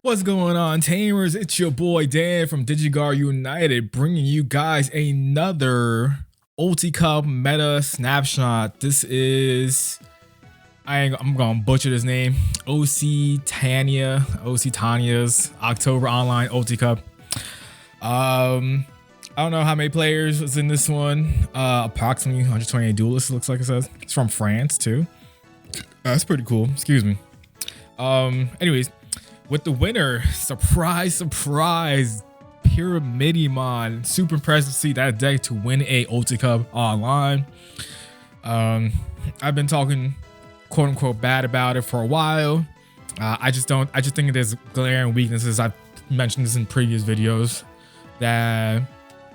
What's going on, Tamers? It's your boy Dan from DigiGuard United, bringing you guys another Ulti Cup meta snapshot. This is, I'm gonna butcher this name, Occitania's October Online Ulti Cup. I don't know how many players is in this one. Approximately 128 duelists, looks like it says. It's from France too. That's pretty cool. Excuse me. Anyways, with the winner, surprise, Pyramidimon. Super impressed to see that deck to win a Ulti Cup online. I've been talking quote unquote bad about it for a while. I just think there's glaring weaknesses. I've mentioned this in previous videos that,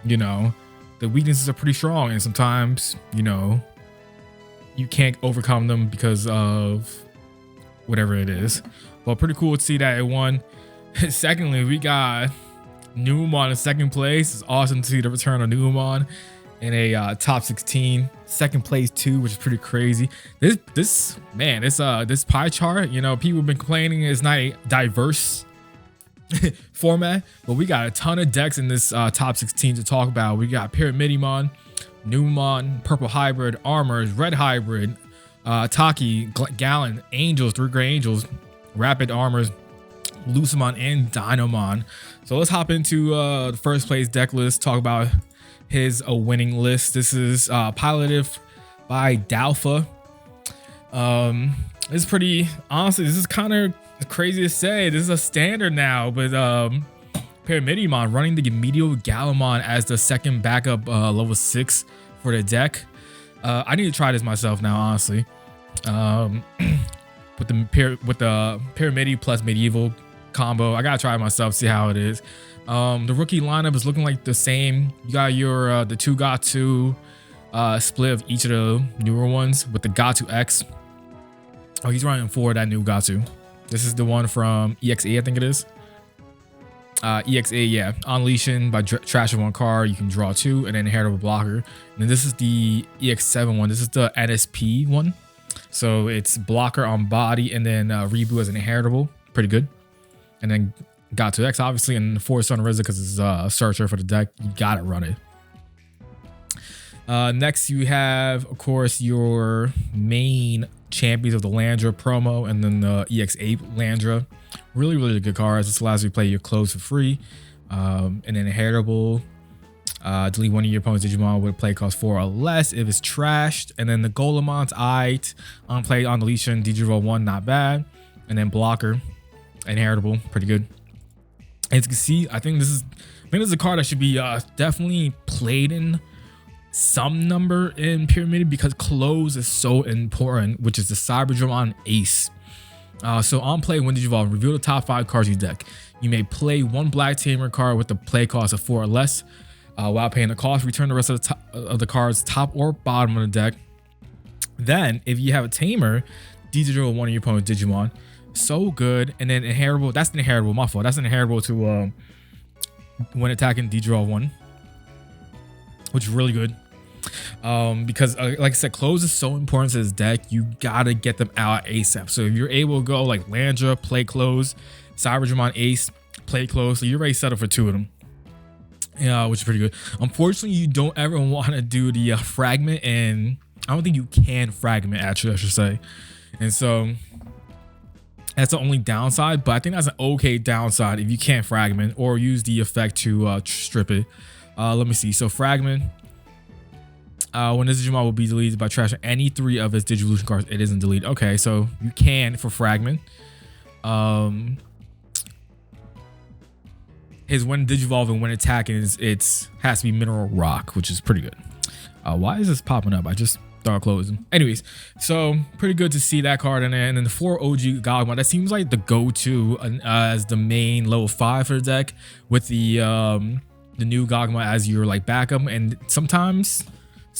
you know, the weaknesses are pretty strong, and sometimes, you know, you can't overcome them because of whatever it is. Well, pretty cool to see that it won. Secondly, we got Numemon in second place. It's awesome to see the return of Numemon in a top 16. Second place too, which is pretty crazy. This pie chart, you know, people have been complaining it's not a diverse format, but we got a ton of decks in this top 16 to talk about. We got Pyramidimon, Numemon, Purple Hybrid, Armors, Red Hybrid, Taki, Gallant, Angels, 3 Gray Angels, Rapid Armors, Lucemon, and Dinomon. So let's hop into the first place deck list, talk about his winning list. This is piloted by Dalpha. It's pretty, honestly, this is kind of crazy to say. This is a standard now, but Pyramidimon running the medial Gallantmon as the second backup level 6 for the deck. I need to try this myself now, honestly. With the Pyramidi plus medieval combo, I gotta try it myself, see how it is. The rookie lineup is looking like the same. You got your the 2 Gatu split of each of the newer ones with the Gatu X. Oh, he's running for that new Gatu. This is the one from EXA, I think it is. EXA, yeah. Unleashing by trashing 1 card, you can draw 2 and then inheritable blocker. And then this is the EX7 one. This is the NSP one. So it's blocker on body and then reboot as an inheritable. Pretty good. And then got to X, obviously, and 4-star Rizza because it's a searcher for the deck. You gotta run it. Next, you have, of course, your main champions of the Landra promo and then the EX8 Landra. Really good cards. This allows you to play your clothes for free. And then inheritable. Delete one of your opponent's Digimon with a play cost 4 or less if it's trashed. And then the Golemon's unplayed on deletion, DigiGuard 1, not bad. And then blocker, inheritable, pretty good. As you can see, I think this is a card that should be definitely played in some number in Pyramid because clothes is so important, which is the Cyberdramon Ace. So on play, when Digivolve, reveal the top 5 cards you deck. You may play 1 black tamer card with the play cost of 4 or less. While paying the cost, return the rest of the cards top or bottom of the deck. Then, if you have a tamer, DigiGuard 1 of your opponent's Digimon. So good. And then inheritable, that's an inheritable, my fault. That's an inheritable to when attacking DigiGuard 1, which is really good. Because like I said, clothes is so important to this deck. You gotta get them out ASAP. So if you're able to go like Landra, play clothes, Cyberdramon Ace, play clothes, so you're already set up for 2 of them. Yeah, which is pretty good. Unfortunately, you don't ever want to do the fragment, and I don't think you can fragment, actually, I should say. And so that's the only downside, but I think that's an okay downside if you can't fragment or use the effect to strip it. Let me see. So fragment, when this Digimon will be deleted by trashing any 3 of its Digivolution cards, it isn't deleted. Okay, so you can for fragment. His when Digivolve and when attacking it has to be Mineral Rock, which is pretty good. Why is this popping up? I just thought closing. Anyways, so pretty good to see that card in there. And then the 4 OG Gallantmon, that seems like the go-to as the main level 5 for the deck, with the new Gallantmon as your like backup. And sometimes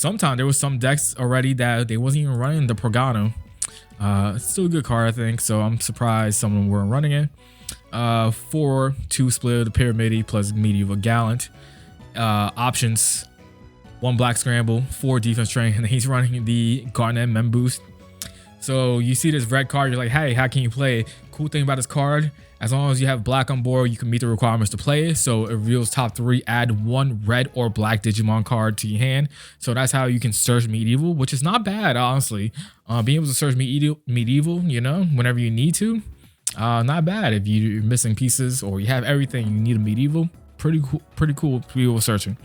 there was some decks already that they wasn't even running the Progano. It's still a good card, I think. So I'm surprised some of them weren't running it. 4-2 split of the Pyramidi plus medieval Gallant. Options: 1 black scramble, 4 defense train, and he's running the Garnet Mem boost. So you see this red card, you're like, hey, how can you play it? Cool thing about this card, as long as you have black on board, you can meet the requirements to play it. So it reveals top 3, add 1 red or black Digimon card to your hand. So that's how you can search medieval, which is not bad, honestly. Being able to search medieval, you know, whenever you need to, not bad. If you're missing pieces or you have everything, you need a medieval. Pretty cool to be able to searching.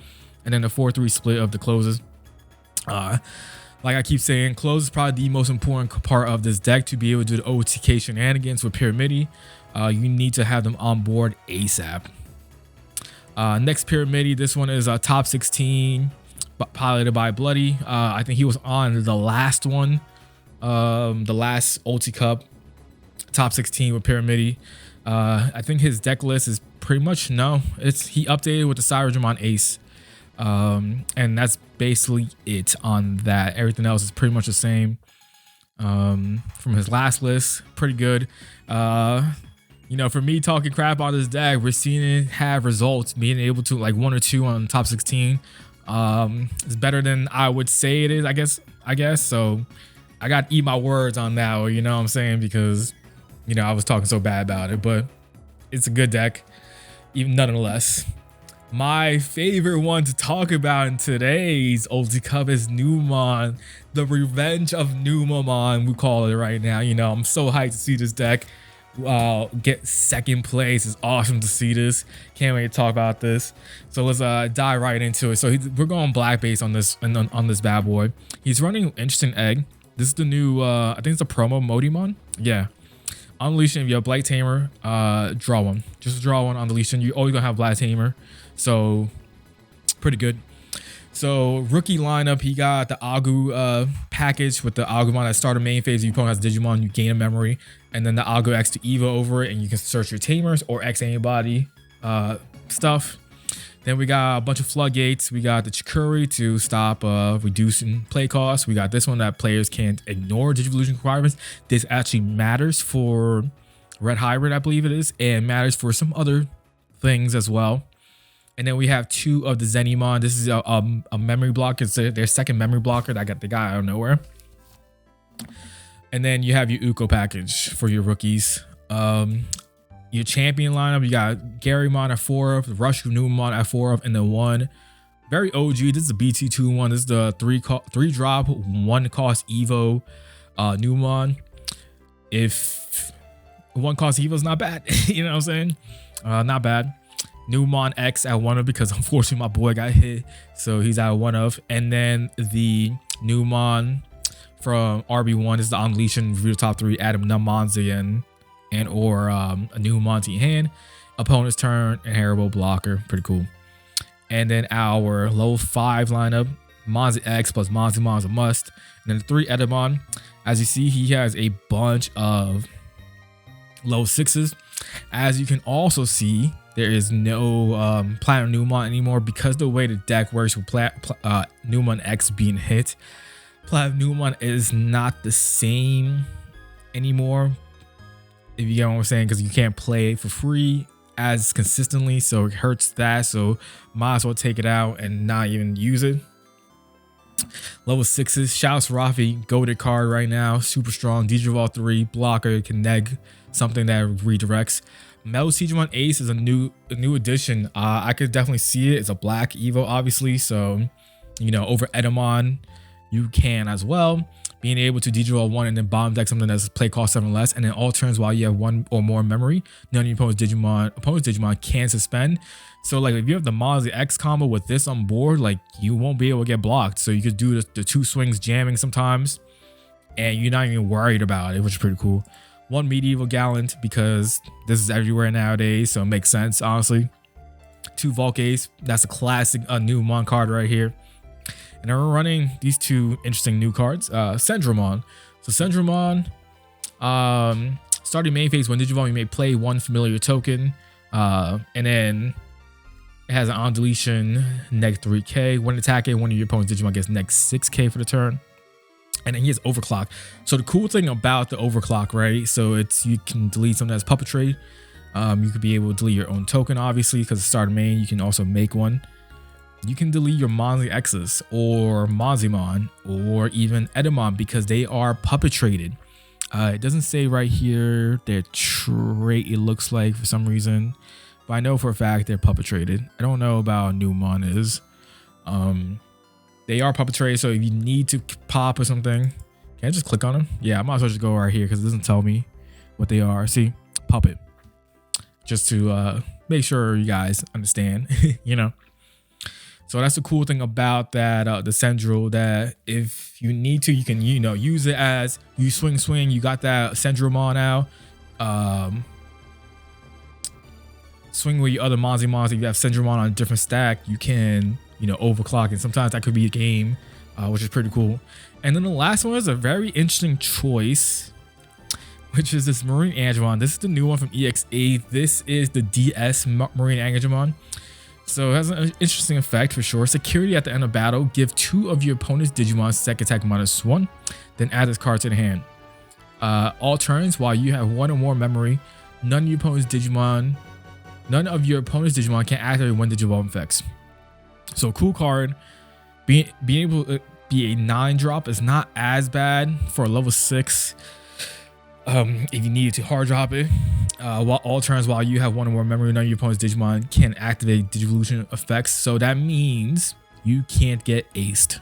And then the 4-3 split of the closes. Like I keep saying, close is probably the most important part of this deck to be able to do the OTK shenanigans with Pyramidi. You need to have them on board ASAP. Next Pyramidi, this one is top 16, piloted by Bloody. I think he was on the last one, the last Ulti Cup, top 16 with Pyramidi. I think his deck list is pretty much he updated with the Pyramidimon Ace. And that's basically it on that. Everything else is pretty much the same from his last list. Pretty good. You know, for me talking crap on this deck, we're seeing it have results, being able to like 1 or 2 on top 16. It's better than I would say it is, I guess. So I got to eat my words on that, you know what I'm saying? Because, you know, I was talking so bad about it, but it's a good deck, even nonetheless. My favorite one to talk about in today's Ulti Cup is Numemon, the revenge of Numemon, we call it right now. You know, I'm so hyped to see this deck get second place. It's awesome to see this. Can't wait to talk about this. So let's dive right into it. So we're going black base on this on this bad boy. He's running Interesting Egg. This is the new I think it's a promo Modimon. Yeah. On Legion, if you have Blight Tamer, draw one. Just draw one on the Legion. You always gonna have Blight Tamer. So pretty good. So rookie lineup, he got the Agu package with the Agumon that started main phase. If your opponent has Digimon, you gain a memory, and then the Agu X to Evo over it, and you can search your Tamers or X anybody stuff. Then we got a bunch of floodgates. We got the Chikuri to stop reducing play costs. We got this one that players can't ignore Digivolution requirements. This actually matters for Red Hybrid, I believe it is, and matters for some other things as well. And then we have 2 of the Zenimon. This is a memory block. It's their second memory blocker that got the guy out of nowhere. And then you have your Uko package for your rookies. Your champion lineup, you got Garymon at 4 of, Rush Numemon at 4 of, and then 1 very OG. This is the BT2 one. This is the 3 drop 1 cost Evo Numemon. If 1 cost Evo is not bad, you know what I'm saying? Not bad. Numemon X at 1 of, because unfortunately my boy got hit, so he's at 1 of. And then the Numemon from RB1 is the Unleashing, review top 3, add Numemon and or a Numemon to your hand. Opponent's turn, inheritable blocker, pretty cool. And then our low 5 lineup, Monzi X plus Monzimon is a must. And then the 3 Edamon, as you see, he has a bunch of low 6s. As you can also see, there is no Platinum Numemon anymore because the way the deck works with Numemon X being hit. Platinum Numemon is not the same anymore, if you get what I'm saying, because you can't play it for free as consistently, so it hurts that. So might as well take it out and not even use it. Level 6s, Shouts Rafi, goated card right now, super strong. Digimon 3 blocker, can neg something that redirects. Metal Digimon Ace is a new addition. I could definitely see it. It's a black Evo, obviously, so you know, over Edamon you can as well. Being able to Digimon 1 and then bomb deck something that's play cost 7 less, and then all turns while you have 1 or more memory, none of your opponent's Digimon can suspend. So like if you have the Monzi X combo with this on board, like you won't be able to get blocked. So you could do the 2 swings jamming sometimes, and you're not even worried about it, which is pretty cool. 1 medieval Gallant, because this is everywhere nowadays, so it makes sense, honestly. 2 Volcace, that's a classic Numemon card right here. And we're running these 2 interesting new cards. Sendramon. So Sendramon, starting main phase when Digimon, you may play 1 familiar token, and then it has an on deletion neg 3k. When attacking, one of your opponent's Digimon gets neg 6k for the turn. And then he has overclock. So the cool thing about the overclock, right? So it's, you can delete something that's puppetry. You could be able to delete your own token, obviously, because it's started main. You can also make one. You can delete your Monzi X's or Monzimon or even Edamon because they are puppetrated. It doesn't say right here their trait, it looks like, for some reason. But I know for a fact they're puppet traded. I don't know about Numemon is. They are puppet traded, so if you need to pop or something, can I just click on them? Yeah, I might as well just go right here because it doesn't tell me what they are. See, puppet. Just to make sure you guys understand, you know. So that's the cool thing about that, the Sendril, that if you need to, you can, you know, use it as you swing. You got that Sendrilmon now. Swing with your other Monzimons. If you have Sendrilmon on a different stack, you can, you know, overclock it. Sometimes that could be a game, which is pretty cool. And then the last one is a very interesting choice, which is this Marine Angemon. This is the new one from EX8. This is the DS Marine Angemon. So it has an interesting effect for sure. Security at the end of battle. Give 2 of your opponent's Digimon second attack -1. Then add this card to the hand. All turns while you have 1 or more memory, none of your opponent's Digimon can activate 1 Digivolve effects. So cool card. Being able to be a 9-drop is not as bad for a level 6. If you needed to hard drop it, while all turns while you have 1 or more memory, none of your opponent's Digimon can activate Digivolution effects. So that means you can't get aced.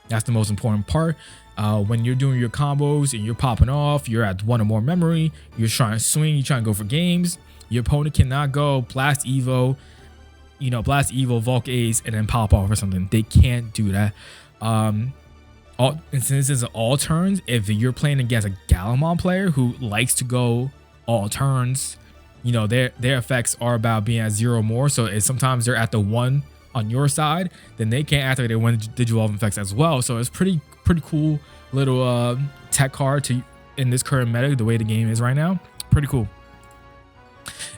That's the most important part. When you're doing your combos and you're popping off, you're at 1 or more memory, you're trying to swing, you're trying to go for games. Your opponent cannot go Blast Evo, you know, Blast Evo, Volk Ace, and then pop off or something. They can't do that. And since it's all turns, if you're playing against a Gallantmon player who likes to go all turns, you know, their effects are about being at 0 or more. So if sometimes they're at the 1 on your side, then they can't activate their 1 Digivolve effects as well. So it's pretty cool little tech card to in this current meta, the way the game is right now. Pretty cool.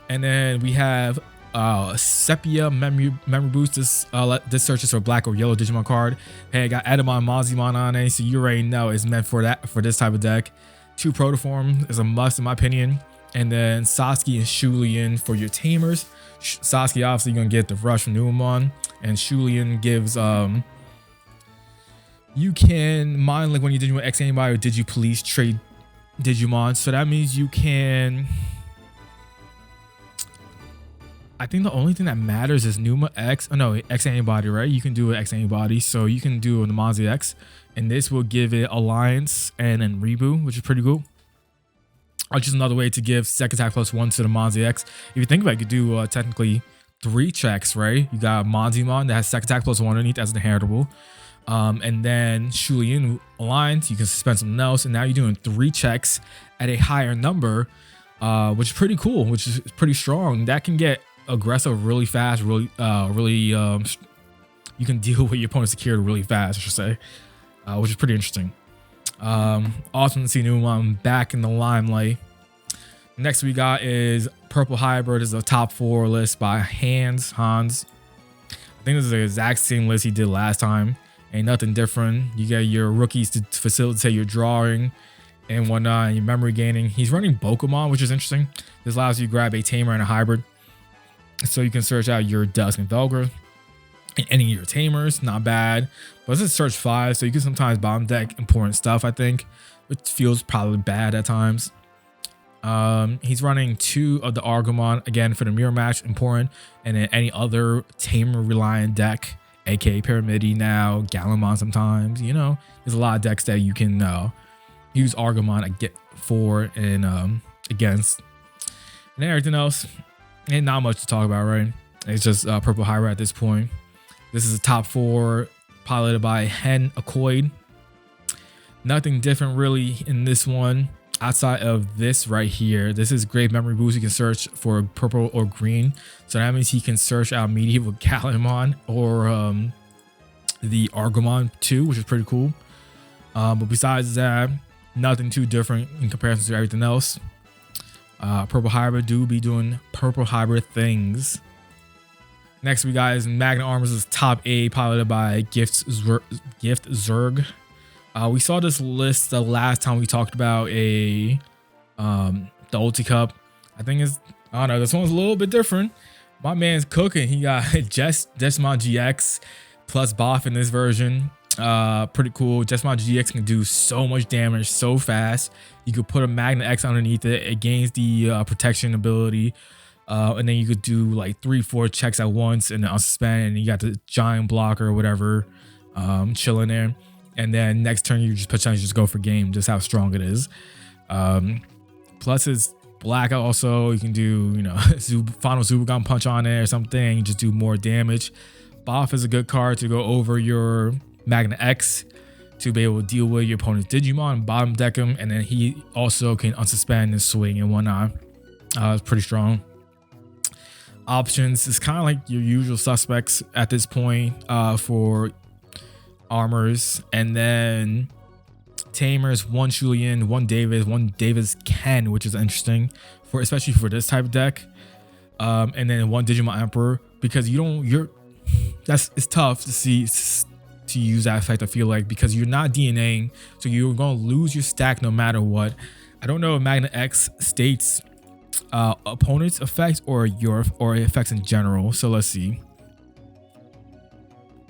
And then we have Sepia memory boost. This searches for black or yellow Digimon card. Hey, I got Edamon, Monzimon on it, so you already know it's meant for this type of deck. 2 Protoform is a must in my opinion, and then Sasuke and Shulian for your tamers. Sasuke obviously gonna get the rush from Numemon, and Shulian gives you can mind like when you Digimon X anybody or Digi-Police trade Digimon, so that means you can. I think the only thing that matters is Numa X. Oh no, X antibody, right? You can do an X antibody, so you can do the Monzi X, and this will give it Alliance and then Reboot, which is pretty cool. Or just another way to give second attack +1 to the Monzi X. If you think about it, you could do technically 3 checks, right? You got Monzimon that has second attack +1 underneath as an inheritable, and then Shulian Alliance. You can suspend something else, and now you're doing 3 checks at a higher number, which is pretty cool, which is pretty strong. That can get aggressive really fast, you can deal with your opponent's security really fast, I should say, which is pretty interesting. Awesome to see Numemon back in the limelight. Next we got is Purple Hybrid. This is a top 4 list by Hans. I think this is the exact same list he did last time. Ain't nothing different. You got your rookies to facilitate your drawing and whatnot, and your memory gaining. He's running Pokemon, which is interesting. This allows you to grab a tamer and a hybrid. So you can search out your Dusk and Velgr and any of your tamers. Not bad. But this is search 5, so you can sometimes bomb deck important stuff, I think, which feels probably bad at times. He's running 2 of the Argomon, again, for the mirror match, important. And then any other tamer reliant deck, aka Pyramidimon now, Gallantmon sometimes. You know, there's a lot of decks that you can use Argomon for and against. And then everything else. And not much to talk about, right? It's just Purple Hybrid at this point. This is a top 4 piloted by Hen Accoid. Nothing different really in this one outside of this right here. This is great memory boost. You can search for purple or green. So that means he can search out medieval Gallantmon or the Argomon too, which is pretty cool. But besides that, nothing too different in comparison to everything else. Purple Hybrid do be doing Purple Hybrid things. Next we got is Magna Armors is top 8 piloted by Gift Zerg. We saw this list the last time we talked about the Ulti Cup. I think it's, I don't know, this one's a little bit different. My man's cooking. He got Jesmon GX plus Boff in this version. Pretty cool. Jesmon GX can do so much damage so fast. You could put a Magna X underneath it. It gains the protection ability. And then you could do like 3-4 checks at once and then unsuspend, and you got the giant blocker or whatever chilling there. And then next turn you just potentially just go for game, just how strong it is. Plus it's black also. You can do, you know, final Zubagon punch on it or something. You just do more damage. Boff is a good card to go over your Magna X to be able to deal with your opponent's Digimon, bottom deck him, and then he also can unsuspend and swing and whatnot. It's pretty strong. Options is kind of like your usual suspects at this point for armors, and then tamers, 1 Julian, 1 Davis, 1 Davis Ken, which is interesting for especially for this type of deck, and then 1 Digimon Emperor, because it's tough to use that effect, I feel like, because you're not DNAing, so you're gonna lose your stack no matter what. I don't know if Magna X states opponent's effects or effects in general, so let's see.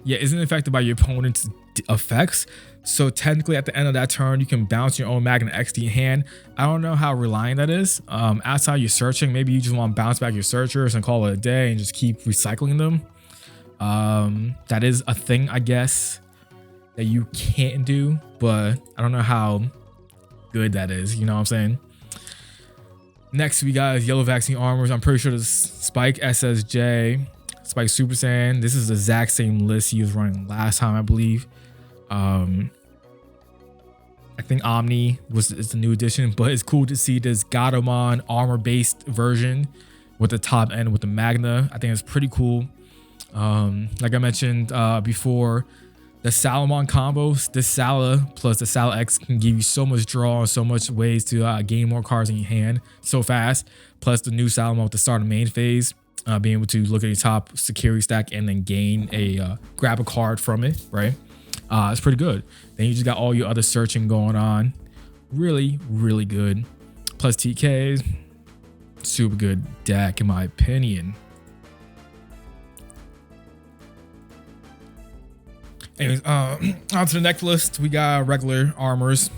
Yeah, isn't affected by your opponent's effects, so technically at the end of that turn you can bounce your own Magna X to your hand. I don't know how reliant that is. Outside you're searching, maybe you just want to bounce back your searchers and call it a day and just keep recycling them. That is a thing, I guess, that you can't do, but I don't know how good that is, you know what I'm saying? Next we got Yellow Vaccine Armors. I'm pretty sure this Spike SSJ, Spike Super Saiyan. This is the exact same list he was running last time, I believe. I think Omni is the new addition, but it's cool to see this Gallantmon armor-based version with the top end with the Magna. I think it's pretty cool. Like I mentioned before, the Salamon combos, this Sala plus the Sala X can give you so much draw and so much ways to gain more cards in your hand so fast. Plus the new Salamon with the start of main phase, being able to look at your top security stack and then gain grab a card from it, right? It's pretty good. Then you just got all your other searching going on. Really, really good. Plus TKs, super good deck in my opinion. Anyways, on to the next list, we got regular armors.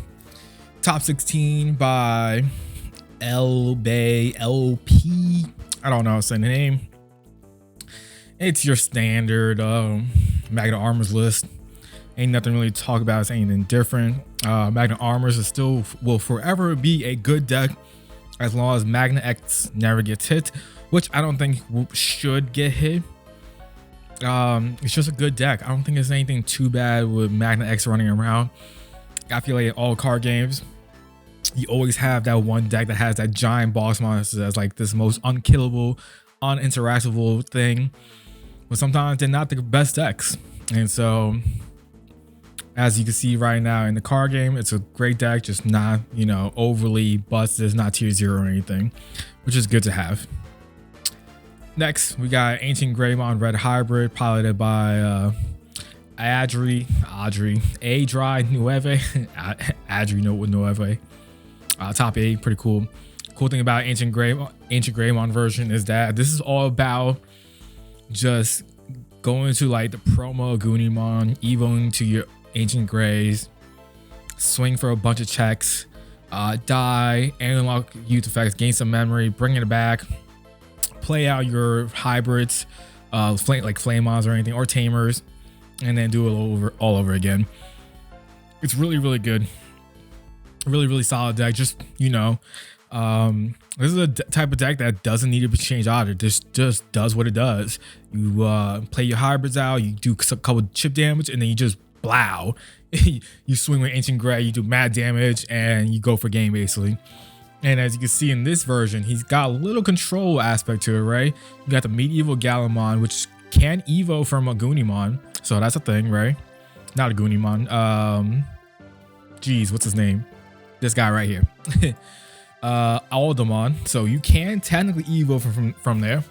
Top 16 by LP. I don't know how to say the name. It's your standard Magna Armors list. Ain't nothing really to talk about. It's anything different. Magna Armors is still will forever be a good deck as long as Magna X never gets hit, which I don't think should get hit. It's just a good deck. I don't think there's anything too bad with Magna X running around. I feel like in all card games, you always have that one deck that has that giant boss monster that's like this most unkillable, uninteractable thing. But sometimes they're not the best decks. And so, as you can see right now in the card game, it's a great deck, just not, you know, overly busted. It's not tier 0 or anything, which is good to have. Next, we got Ancient Greymon Red Hybrid, piloted by Adri Nueve. Adri Nueve. Top 8, pretty cool. Cool thing about Ancient Greymon version is that this is all about just going to like the promo Gunimon, evoing to your Ancient Greys, swing for a bunch of checks, die, analog youth effects, gain some memory, bring it back, play out your hybrids, like Flamemons or anything, or Tamers, and then do it all over again. It's really, really good. Really, really solid deck. Just, you know, this is a type of deck that doesn't need to be changed either. This just does what it does. You play your hybrids out, you do a couple chip damage, and then you just blow. You swing with Ancient Grey, you do mad damage, and you go for game basically. And as you can see in this version, he's got a little control aspect to it, right? You got the medieval Gallantmon, which can evo from a Gunimon, so that's a thing, right? Not a Gunimon. Geez, what's his name? This guy right here. Aldemon. So you can technically evo from there,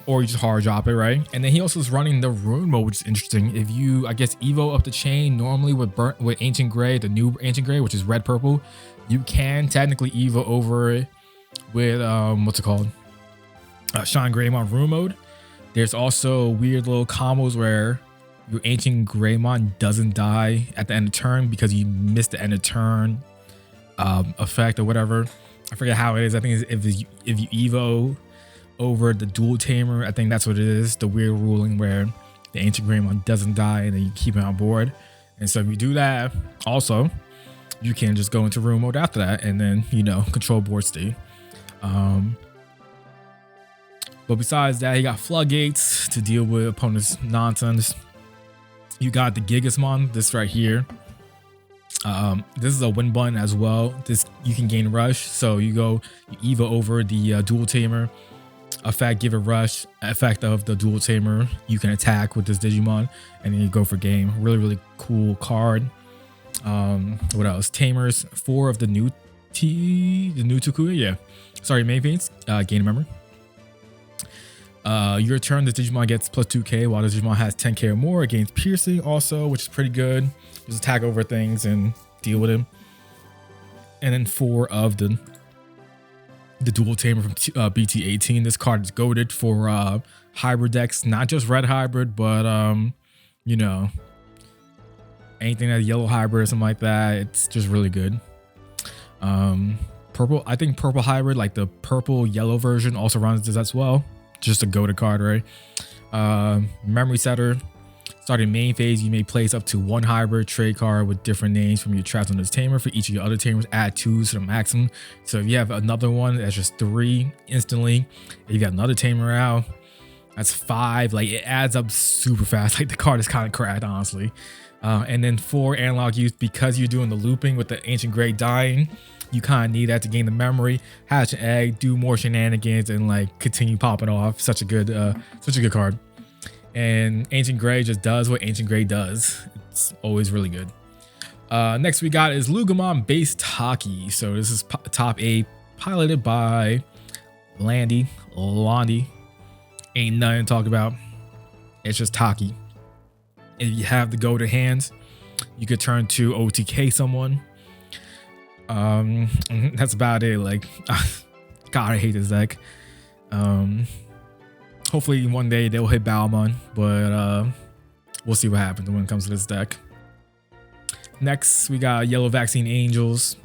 or you just hard drop it, right? And then he also is running the rune mode, which is interesting. If you, I guess, evo up the chain normally with Ancient Grey, the new Ancient Grey, which is red purple, you can technically evo over it with what's it called, Shine Greymon rune mode. There's also weird little combos where your Ancient Greymon doesn't die at the end of turn because you missed the end of turn effect or whatever. I forget how it is. I think it's if you Evo over the dual tamer, I think that's what it is. The weird ruling where the Ancient Greymon doesn't die and then you keep it on board. And so if you do that, also, you can just go into room mode after that and then, you know, control board state. But besides that, you got floodgates to deal with opponents' nonsense. You got the Gigasmon, this right here. This is a win button as well. This you can gain rush, so you Evo over the dual tamer effect, give a rush effect of the dual tamer. You can attack with this Digimon, and then you go for game. Really cool card. What else? Tamers, 4 of the new Takuya. Yeah, sorry, main phase. Gain a member. Your turn, the Digimon gets plus 2k, while the Digimon has 10k or more. It gains piercing also, which is pretty good. Just attack over things and deal with him. And then 4 of the dual tamer from BT18. This card is goated for hybrid decks, not just red hybrid, but you know, anything that's yellow hybrid or something like that. It's just really good. Purple, I think purple hybrid, like the purple yellow version, also runs this as well. Just a goated card, right? Memory setter. Starting main phase, you may place up to 1 hybrid trade card with different names from your traps on this tamer. For each of your other tamers, add 2 to the maximum. So if you have another one, that's just 3 instantly. If you got another tamer out, that's 5. Like, it adds up super fast. Like, the card is kind of cracked, honestly. And then 4 analog use, because you're doing the looping with the Ancient Grey dying. You kind of need that to gain the memory, hatch an egg, do more shenanigans, and like continue popping off. Such a good card. And Ancient Grey just does what Ancient Grey does. It's always really good. Next we got is Lucemon base Taki. So this is top 8, piloted by Londi. Ain't nothing to talk about. It's just Taki. If you have the go to hands, you could turn to OTK someone. That's about it. Like, God, I hate this deck. Hopefully one day they'll hit Balmon, but we'll see what happens when it comes to this deck. Next, we got Yellow Vaccine Angels,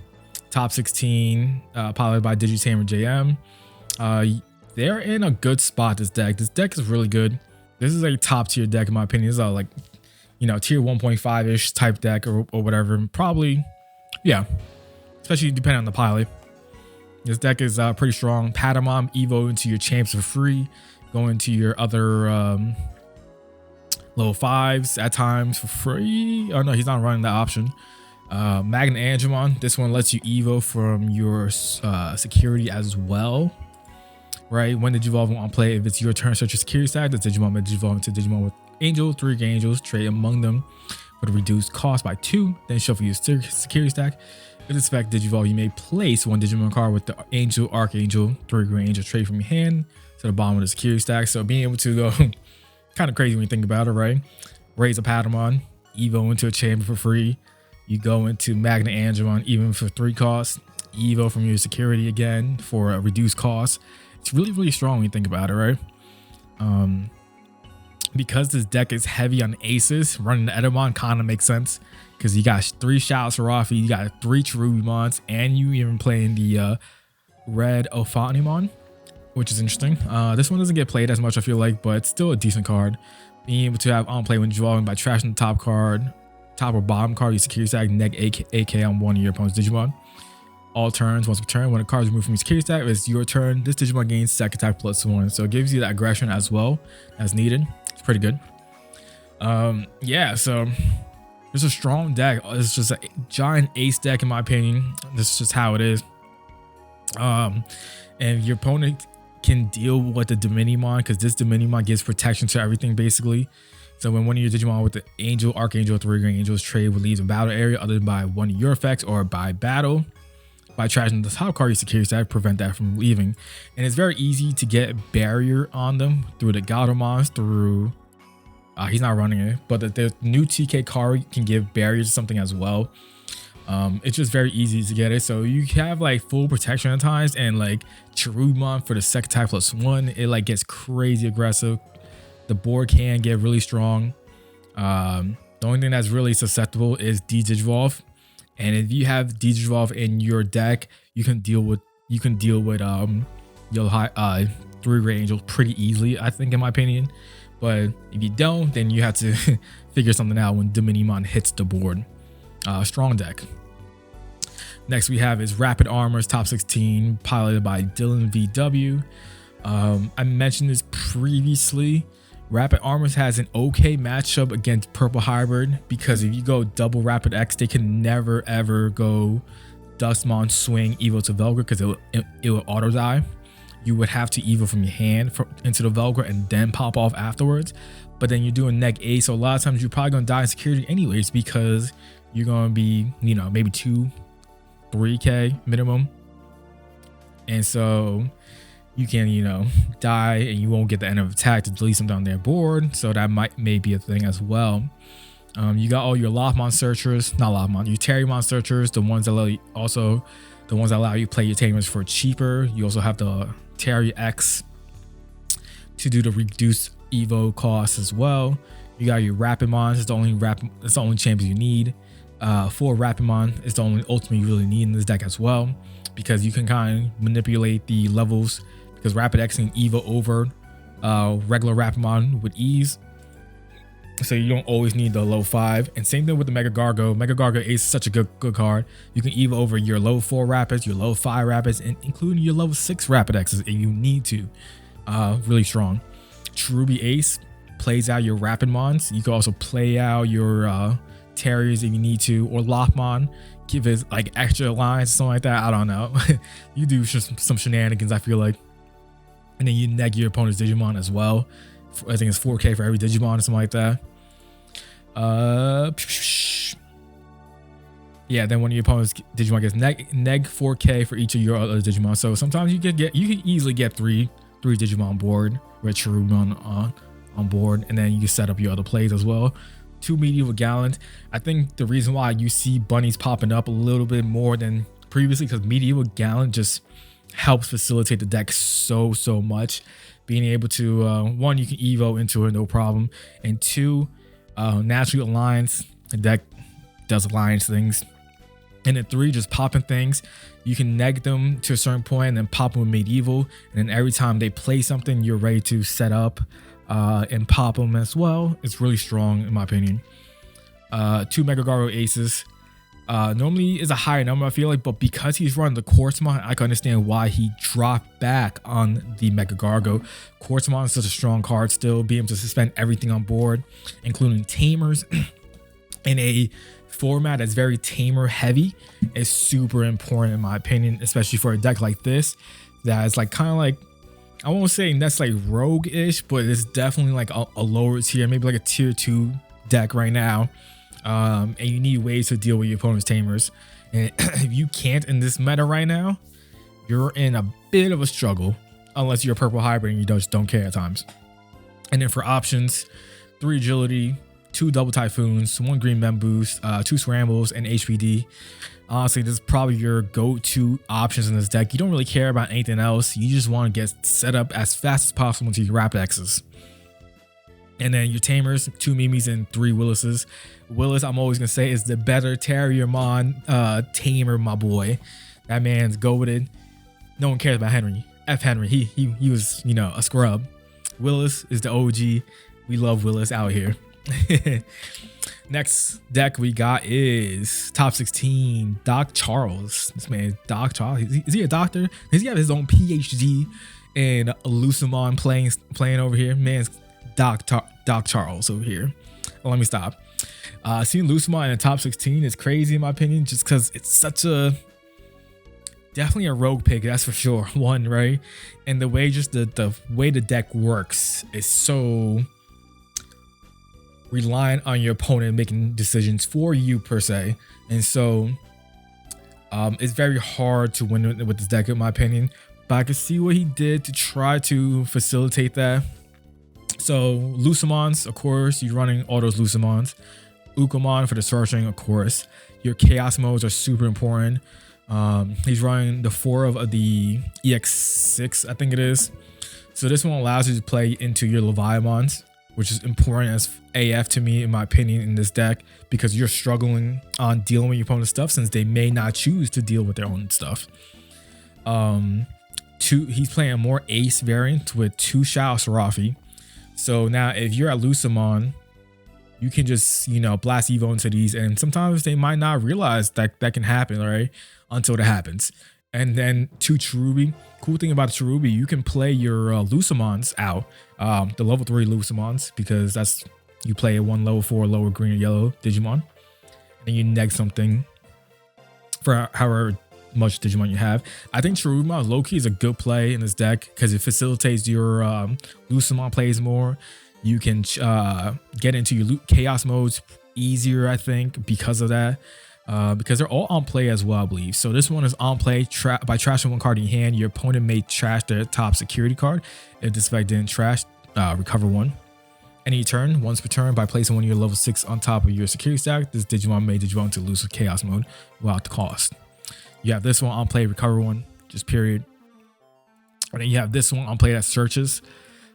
top 16, piloted by Digitamer JM. They're in a good spot, this deck. This deck is really good. This is a top tier deck in my opinion. This is a, like, you know, tier 1.5-ish type deck or whatever. Probably, yeah. Especially depending on the pilot. This deck is pretty strong. Pyramidimon, Evo into your champs for free. Go into your other level 5s at times for free. Oh no, he's not running that option. Magnamon, this one lets you Evo from your security as well. Right? When Digivolve on play, if it's your turn, search your security stack. The Digimon may Digivolve into Digimon with Angel, 3 Angels, trade among them for the reduced cost by 2. Then shuffle your security stack. In this effect, Digivolve, you may place 1 Digimon card with the Angel, Archangel, 3 Green Angel trade from your hand to the bottom of the security stack. So being able to go kind of crazy when you think about it, right? Raise a Pyramidimon, Evo into a chamber for free. You go into Magnamon, even for 3 costs. Evo from your security again for a reduced cost. It's really strong when you think about it, right? Because this deck is heavy on aces, running the Edamon kind of makes sense. Because you got 3 Shout Serafi, you got 3 Cherubimons, and you even playing the red Occitania, which is interesting. This one doesn't get played as much, I feel like, but it's still a decent card. Being able to have on play when drawing by trashing the top card, top or bottom card, you security stack, neg AK on one of your opponent's Digimon. All turns, once per turn, when a card is removed from your security stack, it's your turn. This Digimon gains second attack +1, so it gives you that aggression as well as needed. It's pretty good. Yeah, so it's a strong deck. It's just a giant ace deck in my opinion. This is just how it is. And your opponent can deal with the Dominimon, because this Dominimon gives protection to everything basically. So when one of your Digimon with the Angel, Archangel, 3 Green Angels trade will leave the battle area other than by one of your effects or by battle, by trashing the top card, your security stack, prevent that from leaving. And it's very easy to get barrier on them through the Gallantmon, through he's not running it, but the new TK card can give barriers to something as well. It's just very easy to get it. So you have like full protection at times, and like Cherubimon for the second attack +1, it like gets crazy aggressive. The board can get really strong. The only thing that's really susceptible is Digivolve, and if you have Digivolve in your deck, you can deal with Yellow High 3-rate Angel pretty easily, I think, in my opinion. But if you don't, then you have to figure something out when Numemon hits the board. Strong deck. Next we have is Rapid Armor's top 16, piloted by Dylan VW. I mentioned this previously. Rapid Armors has an okay matchup against Purple Hybrid, because if you go double Rapid X, they can never ever go Dustmon swing Evo to Velcro, because it will auto die. You would have to Evo from your hand into the Velcro and then pop off afterwards. But then you're doing neg A, so a lot of times you're probably gonna die in security anyways, because you're gonna be, you know, maybe 2-3k minimum, and so you can, you know, die and you won't get the end of attack to delete them down their board. So that may be a thing as well. You got all your Lothmon searchers, not Lothmon, your Terrymon searchers, the ones that allow you to play your Tamers for cheaper. You also have the Terry X to do the reduced Evo cost as well. You got your Rapidmon. It's the only champion you need. 4 Rapidmon is the only ultimate you really need in this deck as well, because you can kind of manipulate the levels, because Rapid X can Evo over regular Rapidmon with ease, so you don't always need the low 5. And same thing with the Mega Gargo. Mega Gargo Ace is such a good card. You can Evo over your low 4 Rapids, your low 5 Rapids, and including your level 6 Rapid X's if you need to. Really strong. Cherubi Ace plays out your Rapidmons. You can also play out your Terriers if you need to, or Lothmon, give it like extra lines, something like that. I don't know. You do just some shenanigans, I feel like. And then you neg your opponent's Digimon as well. I think it's 4k for every Digimon or something like that. Yeah, then one of your opponent's Digimon gets neg 4k for each of your other Digimon. So sometimes you can easily get three Digimon board with Cherubimon on board, and then you can set up your other plays as well. 2 Medieval Gallant. I think the reason why you see bunnies popping up a little bit more than previously, because Medieval Gallant just helps facilitate the deck so much. Being able to, 1, you can Evo into it, no problem. And 2, naturally aligns. The deck does alliance things. And then 3, just popping things. You can neg them to a certain point and then pop them with Medieval. And then every time they play something, you're ready to set up and pop them as well. It's really strong in my opinion. 2 Mega Gargo Aces. Normally is a higher number, I feel like, but because he's running the Quartzmon, I can understand why he dropped back on the Mega Gargo. Quartzmon is such a strong card still, being able to suspend everything on board, including Tamers, in a format that's very Tamer heavy, is super important in my opinion, especially for a deck like this that is like kind of like, I won't say that's like rogue-ish, but it's definitely like a lower tier, maybe like a tier 2 deck right now. And you need ways to deal with your opponent's Tamers, and if you can't in this meta right now, you're in a bit of a struggle, unless you're a Purple Hybrid and you just don't care at times. And then for options, 3 Agility, 2 Double Typhoons, 1 Green Mem Boost, 2 Scrambles, and HPD. Honestly, this is probably your go-to options in this deck. You don't really care about anything else. You just want to get set up as fast as possible into your Rapid X's. And then your Tamers, 2 Mimis and 3 Willises. Willis, I'm always gonna say, is the better Terriermon tamer, my boy. That man's goated. No one cares about Henry. F Henry. He was, you know, a scrub. Willis is the OG. We love Willis out here. Next deck we got is top 16, Doc Charles. This man, Doc Charles. Is he a doctor? Does he have his own PhD in Lucemon playing over here? Man's Doc Charles over here. Well, let me stop. Seeing Lucemon in the top 16 is crazy in my opinion, just because it's such a definitely a rogue pick, that's for sure. One, right? And the way the way the deck works is so reliant on your opponent making decisions for you per se, and so it's very hard to win with this deck in my opinion. But I can see what he did to try to facilitate that. So Lucemons, of course, you're running all those Lucemons. Ukamon for the searching, of course. Your chaos modes are super important. He's running the 4 of the EX6, I think it is. So this one allows you to play into your Leviatmons. which is important as AF to me, in my opinion, in this deck, because you're struggling on dealing with your opponent's stuff since they may not choose to deal with their own stuff. He's playing a more ace variant with 2 Shao Sarafi. So now if you're at Lucemon, you can just, blast Evo into these, and sometimes they might not realize that that can happen, right? Until it happens. And then 2 Cherubi. Cool thing about Cherubi, you can play your Lucemons out, the level 3 Lucemons, because that's, you play a 1 level 4 lower green or yellow Digimon, and you neg something for however much Digimon you have. I think Cherubimon low-key is a good play in this deck because it facilitates your Lucemon plays more. You can get into your chaos modes easier, I think, because of that. Because they're all on play as well, I believe. So this one is on play by trashing 1 card in your hand. Your opponent may trash their top security card. If this effect didn't trash, recover 1. Any turn, once per turn, by placing 1 of your level 6 on top of your security stack, this Digimon may Digimon to lose with chaos mode without the cost. You have this one on play, recover 1, just period. And then you have this one on play that searches.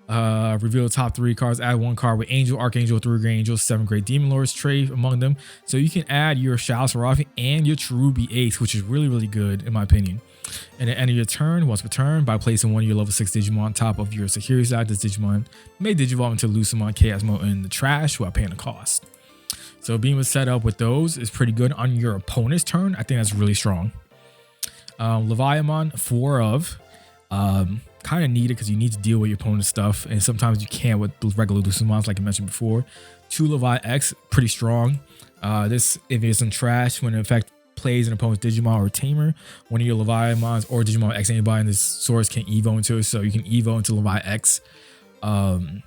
Reveal the top 3 cards, add 1 card with Angel, Archangel, 3 Great Angels, 7 Great Demon Lords, trade among them. So you can add your Shao Sarafi and your Cherubi Ace, which is really, really good in my opinion. And at the end of your turn, once per turn, by placing 1 of your level 6 Digimon on top of your security stack, this Digimon may Digivolve into Lucemon Chaos Mode in the trash without paying the cost. So being able to set up with those is pretty good on your opponent's turn. I think that's really strong. Leviamon, 4 of. Kind of needed because you need to deal with your opponent's stuff, and sometimes you can't with regular Lucemons, like I mentioned before. 2 Levi X, pretty strong. This, if it's in trash, when in effect plays an opponent's Digimon or Tamer, 1 of your Leviamons or Digimon X anybody in this source can Evo into it, so you can Evo into Levi X on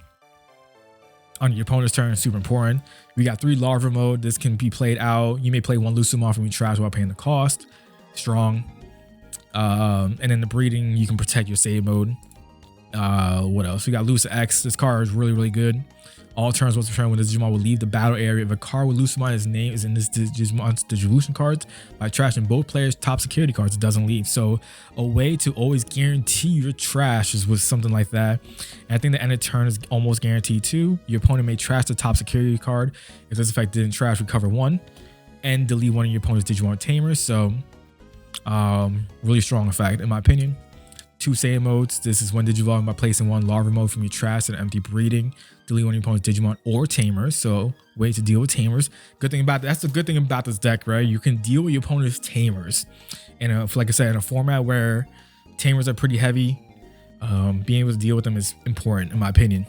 your opponent's turn. Super important. We got 3 Larva mode. This can be played out. You may play 1 Lucemon from your trash without paying the cost. Strong. And then the breeding, you can protect your save mode. What else? We got Luce X. This card is really, really good. All turns once per turn when this Digimon will leave the battle area. If a card with Lucemon's name is in this Digimon's Digivolution cards, by trashing both players' top security cards, it doesn't leave. So a way to always guarantee your trash is with something like that. And I think the end of turn is almost guaranteed too. Your opponent may trash the top security card. If this effect didn't trash, recover 1 and delete 1 of your opponent's Digimon Tamers. So really strong effect in my opinion. 2 Saiyan modes. This is when Digivolve by placing 1 Larva mode from your trash and empty breeding. Delete 1 of your opponent's Digimon or Tamers. So way to deal with Tamers. Good thing about that's the good thing about this deck, right? You can deal with your opponent's Tamers. And like I said, in a format where Tamers are pretty heavy, being able to deal with them is important in my opinion.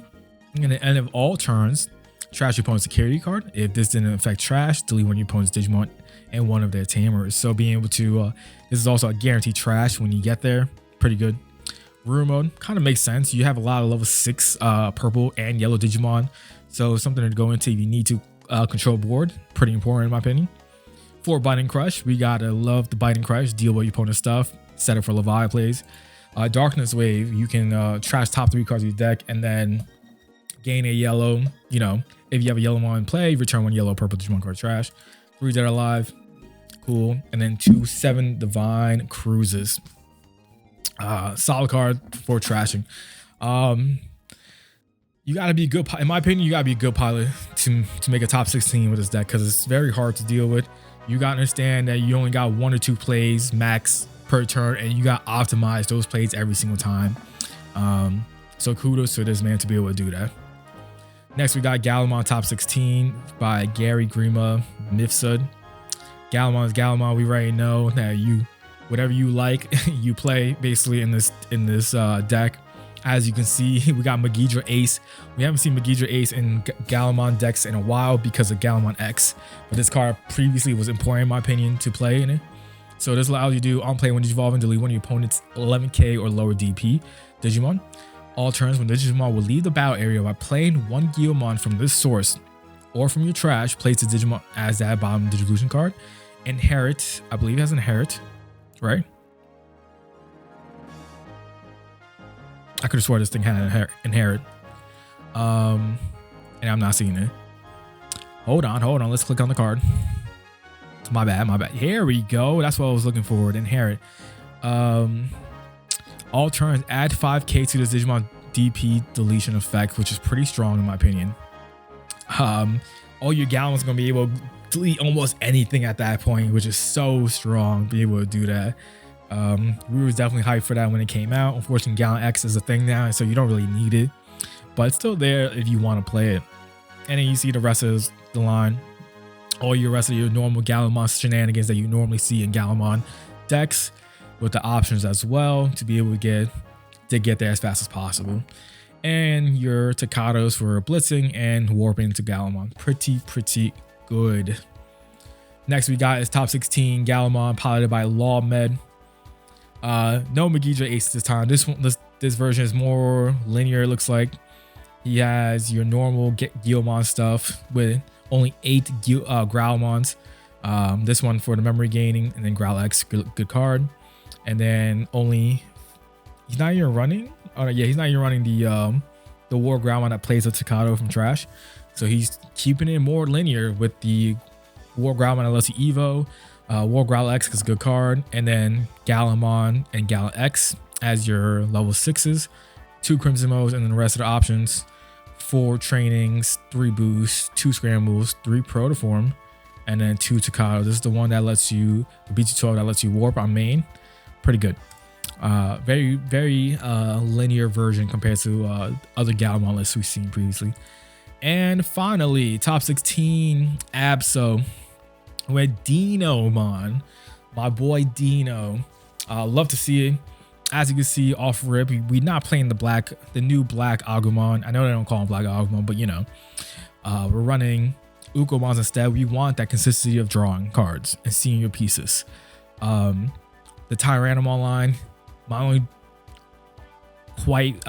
And at the end of all turns, trash your opponent's security card. If this didn't affect trash, delete 1 of your opponent's Digimon and 1 of their Tamers. So being able to, this is also a guaranteed trash when you get there. Pretty good. Rumor mode kind of makes sense. You have a lot of level 6 purple and yellow Digimon. So something to go into if you need to control board. Pretty important in my opinion. 4 Biting Crush. We gotta love the Biting Crush. Deal with your opponent's stuff. Set it for Levi plays. Darkness Wave. You can trash top 3 cards of your deck and then gain a yellow. You know, if you have a yellow mon in play, return 1 yellow purple Digimon card trash. 3 Dead or Alive. Cool. And then 2 7 Divine Cruises. Solid card for trashing. You gotta be good, in my opinion. You gotta be a good pilot to make a top 16 with this deck because it's very hard to deal with. You gotta understand that you only got 1 or 2 plays max per turn, and you gotta optimize those plays every single time. So kudos to this man to be able to do that. Next, we got Gallantmon top 16 by Gary Grima Mifsud. Gallantmon is Gallantmon. We already know that whatever you like, you play basically in this deck. As you can see, we got Magidra Ace. We haven't seen Magidra Ace in Gallantmon decks in a while because of Gallantmon X, but this card previously was important in my opinion to play in it. So this allows you to do on play when Digivolve and delete 1 of your opponent's 11k or lower DP Digimon. All turns when Digimon will leave the battle area by playing 1 Guilmon from this source or from your trash, place the Digimon as that bottom Digivolution card. Inherit, I believe it has inherit. Right? I could have swore this thing had an inherit. And I'm not seeing it. Hold on. Let's click on the card. My bad. Here we go. That's what I was looking for. Inherit. All turns, add 5k to this Digimon DP deletion effect, which is pretty strong in my opinion. All your Gallantmon's gonna be able to delete almost anything at that point, which is so strong, be able to do that. We was definitely hyped for that when it came out. Unfortunately, Gallant X is a thing now, so you don't really need it, but it's still there if you want to play it. And then you see the rest of the line, all your rest of your normal Gallantmon shenanigans that you normally see in Gallantmon decks, with the options as well to be able to get there as fast as possible. And your Takados for blitzing and warping to Gallantmon. Pretty good. Next we got is top 16 Gallantmon piloted by Lawmed. No Megidra Ace this time. This version is more linear, it looks like. He has your normal Guilmon stuff with only 8 Growlmons. This one for the memory gaining, and then Growl X, good card. And then he's not even running. Oh yeah, he's not even running the War Growlmon that plays a Takado from Trash. So he's keeping it more linear with the War Growlmon that lets you Evo, War Growl X is a good card, and then Gallantmon and Gallant X as your level 6s, 2 Crimson Modes, and then the rest of the options: 4 trainings, 3 boosts, 2 scrambles, 3 protoform, and then 2 Takado. This is the one that lets you, the BT12 that lets you warp on main. Pretty good. Very linear version compared to other Gallantmon lists we've seen previously. And finally, top 16 Absol with Dinomon, my boy Dino. Love to see it. As you can see off rip, we're not playing the new black Agumon. I know they don't call him black Agumon, but you know, we're running Ukomons instead. We want that consistency of drawing cards and seeing your pieces. The Tyrannomon line, my only quip, is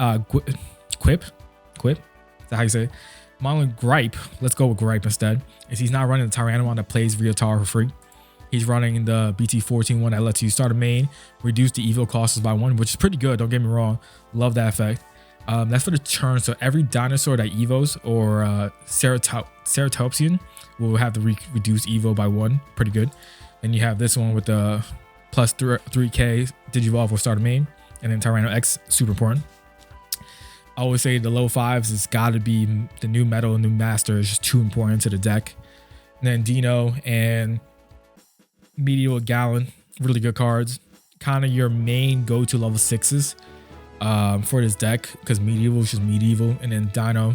that how you say it? My only gripe, let's go with gripe instead, is he's not running the Tyrannomon that plays via Tar for free. He's running the BT14 one that lets you start a main, reduce the evo costs by 1, which is pretty good, don't get me wrong. Love that effect. That's for the turn, so every dinosaur that evos or Ceratopsian will have to reduce evo by 1. Pretty good. Then you have this one with the plus 3k Digivolve will start a main, and then Tyranno X, super important. I always say the low 5s has got to be the new metal and new master is just too important to the deck. And then Dino and Medieval Gallant, really good cards. Kind of your main go-to level 6s for this deck, because Medieval is just Medieval. And then Dino,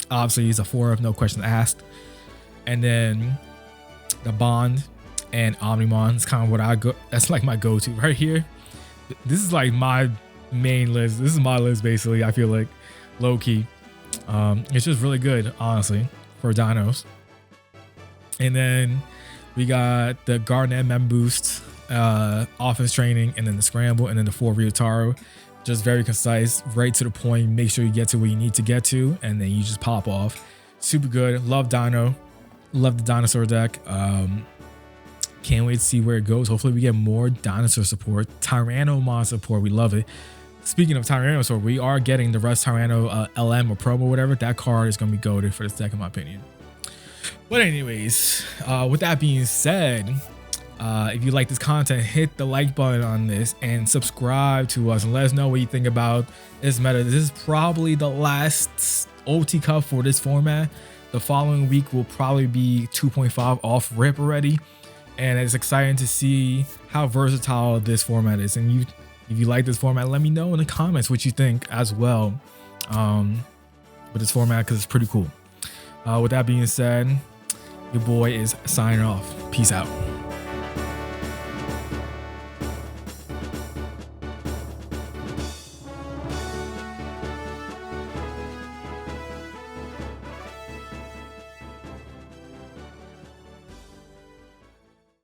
obviously he's a 4-of, no question asked. And then the Bond and Omnimon is kind of what I go, that's like my go-to right here. This is like my main list. This is my list basically, I feel like, low-key. It's just really good, honestly, for dinos. And then we got the Garnet Mem Boost, offense training, and then the Scramble, and then the 4 Ryotaro. Just very concise, right to the point. Make sure you get to where you need to get to, and then you just pop off. Super good. Love Dino. Love the dinosaur deck. Can't wait to see where it goes. Hopefully we get more dinosaur support, Tyrannomon support. We love it. Speaking of Tyrannosaur, we are getting the Rust Tyranno LM or Promo, whatever. That card is going to be goated for this deck, in my opinion. But anyways, with that being said, if you like this content, hit the like button on this and subscribe to us and let us know what you think about this meta. This is probably the last OT Cup for this format. The following week will probably be 2.5 off rip already. And it's exciting to see how versatile this format is. And if you like this format, let me know in the comments what you think as well with this format, because it's pretty cool. With that being said, your boy is signing off. Peace out.